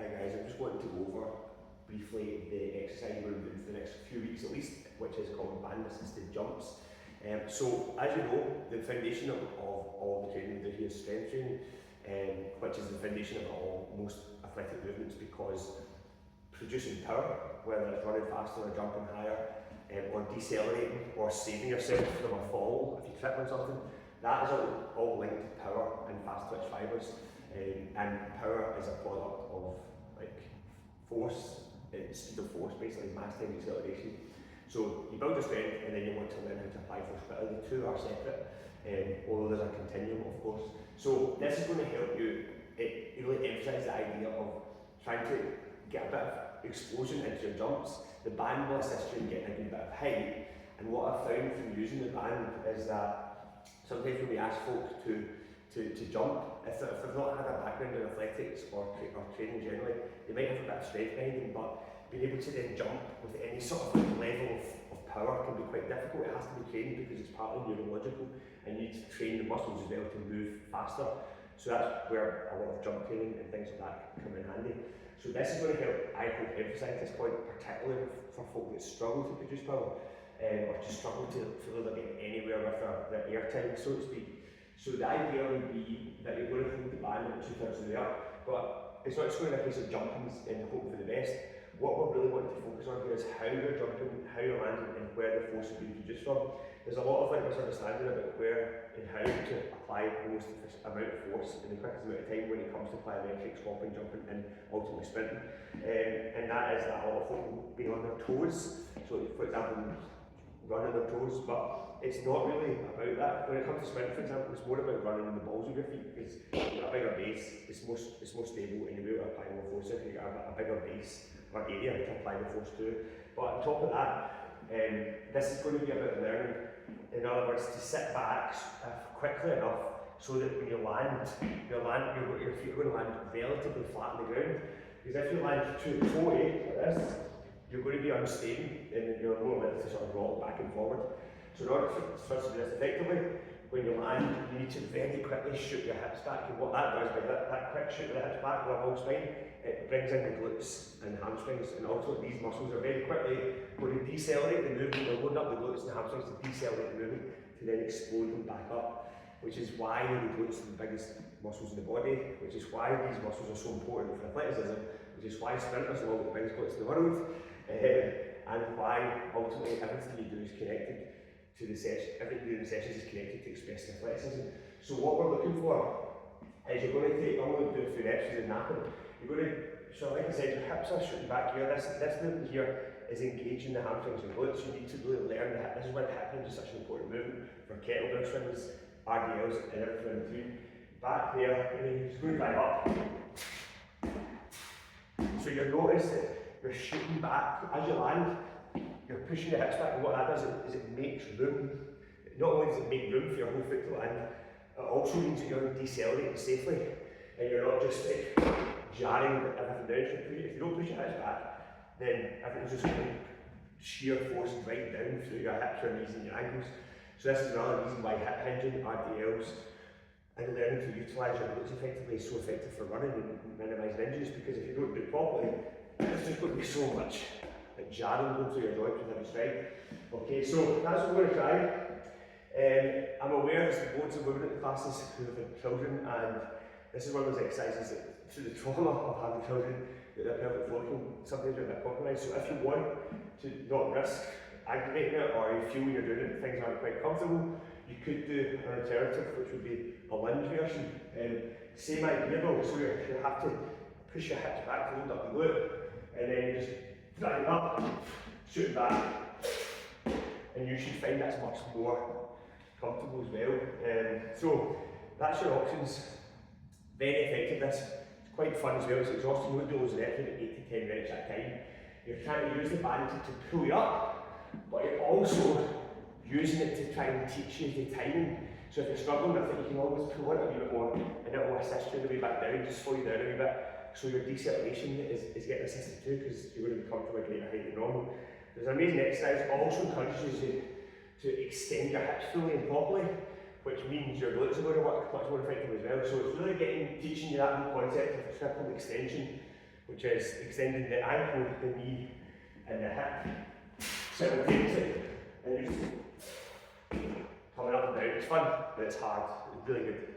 Hi guys, I'm just wanting to go over briefly the exercise we're doing for the next few weeks at least, which is called band assisted jumps. So as you know, the foundation of all the training we do here is strength training, which is the foundation of most athletic movements, because producing power, whether it's running faster or jumping higher, or decelerating or saving yourself from a fall if you trip on something, that is all linked to power and fast twitch fibres. And power is a product of force, speed of force, basically mass times acceleration. So you build your strength and then you want to learn how to apply force, but the two are separate, although there's a continuum of course. So this is going to help you, it really emphasise the idea of trying to get a bit of explosion into your jumps. The band will assist you in getting a good bit of height, and what I've found from using the band is that sometimes when we ask folk to jump, if they've not had a background in athletics or training generally, they might have a bit of strength behind them, but being able to then jump with any sort of level of power can be quite difficult. It has to be trained because it's partly neurological, and you need to train the muscles as well to move faster. So that's where a lot of jump training and things like that come in handy. So this is going to help, I hope, emphasise this point, particularly for folk that struggle to produce power, or just struggle to feel they're getting anywhere with their air time, so to speak. So the idea would be that you're going to hold the band at 2/3 of the way up, but it's not just going to be a case of jumping and hoping for the best. What we're really wanting to focus on here is how you're jumping, how you're landing, and where the force is being produced from. There's a lot of misunderstanding about where and how to apply the most amount of force in the quickest amount of time when it comes to plyometrics, hopping, jumping, and ultimately sprinting. And that is that a lot of people being on their toes. So, for example, running their toes, but it's not really about that. When it comes to sprinting, for example, it's more about running in the balls of your feet, because you've got a bigger base, it's more stable, and you'll be able to apply more force if you've got a bigger base or area to apply the force to. But on top of that, this is going to be about learning, in other words, to sit back quickly enough so that when you land, your feet are going to land relatively flat on the ground. Because if you land too floaty like this, you're going to be unstable and you're more likely to sort of roll back and forward. So in order for us to do this effectively, when you land, you need to very quickly shoot your hips back. And what that does, by that quick shoot of the hips back with a long spine, it brings in the glutes and hamstrings, and also these muscles are very quickly going to decelerate the movement. They'll load up the glutes and the hamstrings to decelerate the movement to then explode them back up, which is why the glutes are the biggest muscles in the body, which is why these muscles are so important for athleticism, which is why sprinters are all the biggest glutes in the world, and why ultimately everything you do is connected to the session. Everything you do in the sessions is connected to expressing athleticism. So what we're looking for is you're going to take, I'm going to do a few reps using napping. You're going to, so like I said, your hips are shooting back here. This movement here is engaging the hamstrings and glutes. You need to really learn that. This is why the hip hinge is such an important movement for kettlebell swings, RDLs, and everything in between. Back there, and then you're just going to drive up. So you'll notice that you're shooting back as you land. You're pushing the hips back, and what that does is it makes room. Not only does it make room for your whole foot to land, it also means that you're decelerating safely, and you're not just jarring everything down. If you don't push your hips back, then everything's just going to shear force right down through your hips, your knees, and your ankles. So this is another reason why hip hinging, RDLs, and learning to utilise your glutes effectively is so effective for running and minimising injuries, because if you don't do it properly, there's just going to be so much jarring going through your joints with every stride. Okay, so that's what we're going to try. I'm aware there's loads of women at the classes who have had children, and this is one of those exercises that, through the trauma of having children, that their pelvic floor can sometimes be a bit compromised. So if you want to not risk aggravating it, or you feel when you're doing it things aren't quite comfortable, you could do an alternative, which would be a lunge version. Same idea though, so you have to push your hips back to hold up the glute, and then you just drive up, shoot back, and you should find that's much more comfortable as well. So that's your options. Very effective. This is quite fun as well. It's exhausting. You do those reps, about 8 to 10 reps at a time. You're trying to use the band to pull you up, but you're also using it to try and teach you the timing. So if you're struggling with it, you can always pull it a wee bit more, and it will assist you a wee bit down, just slow you down a wee bit. So your deceleration is getting assisted too, because you're going to become from a greater height than normal. There's an amazing exercise. Also encourages you to extend your hips fully and properly, which means your glutes are going to work much more effectively as well. So it's really teaching you that whole concept of triple extension, which is extending the ankle, the knee, and the hip simultaneously. And you're just coming up and down. It's fun, but it's hard. It's really good.